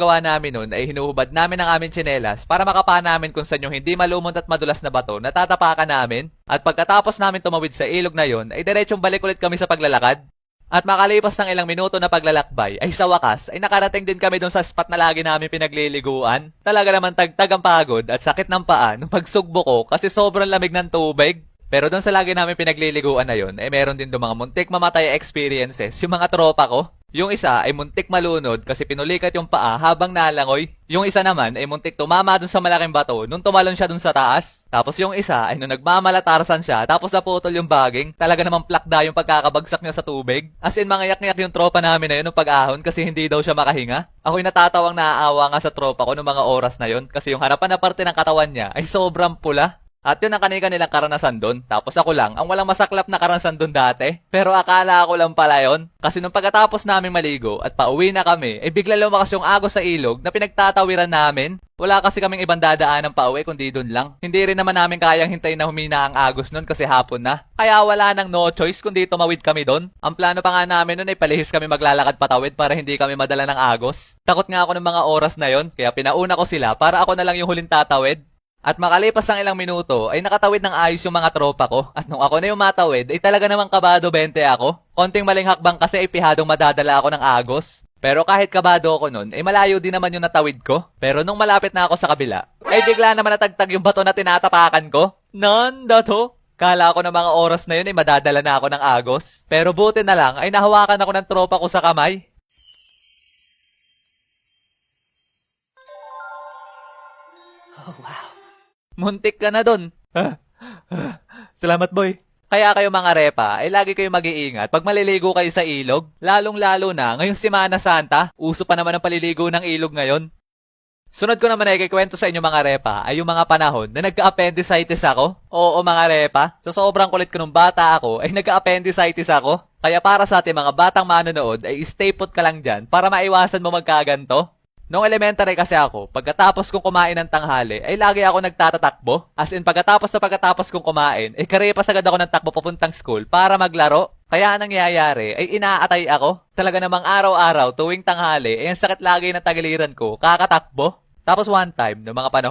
gawa namin nun ay hinuhubad namin ang aming tsinelas para makapa namin kung saan yung hindi malumot at madulas na bato na tatapakan namin. At pagkatapos namin tumawid sa ilog na yon ay diretsong balik ulit kami sa paglalakad. At makalipas ng ilang minuto na paglalakbay ay sa wakas ay nakarating din kami doon sa spot na lagi namin pinagliliguan. Talaga naman tagtag ang pagod at sakit ng paa nung pagsugbo ko kasi sobrang lamig ng tubig. Pero doon sa lagi namin pinagliliguan na yon, meron din doon mga muntik mamatay experiences yung mga tropa ko. Yung isa ay muntik malunod kasi pinulikat yung paa habang nalangoy. Yung isa naman ay muntik tumama dun sa malaking bato nung tumalon siya dun sa taas. Tapos yung isa ay nung nagmamalatarsan siya tapos naputol yung baging, talaga namang plakda yung pagkakabagsak niya sa tubig. As in mga yak-yak yung tropa namin na yun nung pag-ahon kasi hindi daw siya makahinga. Ako'y natatawang naaawa nga sa tropa ko nung mga oras na yun kasi yung harapan na parte ng katawan niya ay sobrang pula. At yun ang kanika nilang karanasan doon. Tapos ako lang, ang walang masaklap na karanasan doon dati. Pero akala ko lang pala yun. Kasi nung pagkatapos namin maligo at pauwi na kami, bigla lumakas yung agos sa ilog na pinagtatawiran namin. Wala kasi kaming ibang dadaan ng pauwi kundi doon lang. Hindi rin naman namin kayang hintayin na humina ang agos noon kasi hapon na. Kaya wala nang no choice kundi tumawid kami doon. Ang plano pa nga namin noon ay palihis kami maglalakad patawid para hindi kami madala ng agos. Takot nga ako ng mga oras na yon, kaya pinauna ko sila para ako na lang yung huling tatawid. At makalipas ng ilang minuto ay nakatawid ng ayos yung mga tropa ko. At nung ako na yung matawid ay talaga namang kabado 20 ako. Konting maling hakbang kasi ay pihadong madadala ako ng agos. Pero kahit kabado ako nun, malayo din naman yung natawid ko. Pero nung malapit na ako sa kabila, ay bigla naman natagtag yung bato na tinatapakan ko. Nanda to! Kala ko ng mga oras na yun ay madadala na ako ng agos. Pero buti na lang ay nahawakan ako ng tropa ko sa kamay. Oh, wow. Muntik ka na dun. Salamat, boy. Kaya kayo mga repa, ay lagi kayo mag-iingat pag maliligo kayo sa ilog. Lalong-lalo na ngayong Semana Santa. Uso pa naman ang paliligo ng ilog ngayon. Sunod ko naman ay kikwento sa inyo mga repa ay yung mga panahon na nagka-appendicitis ako. Oo mga repa, sa sobrang kulit ko nung bata ako ay nagka-appendicitis ako. Kaya para sa ating mga batang manonood ay stay put ka lang dyan para maiwasan mo magkaganto. Nung elementary kasi ako, pagkatapos kong kumain ng tanghali, ay lagi ako nagtatatakbo. As in, pagkatapos kong kumain, karepas agad ako ng takbo papuntang school para maglaro. Kaya ang nangyayari, ay inaatay ako. Talaga namang araw-araw, tuwing tanghali, ang sakit lagi ng tagiliran ko, kakatakbo. Tapos one time, noong mga panahong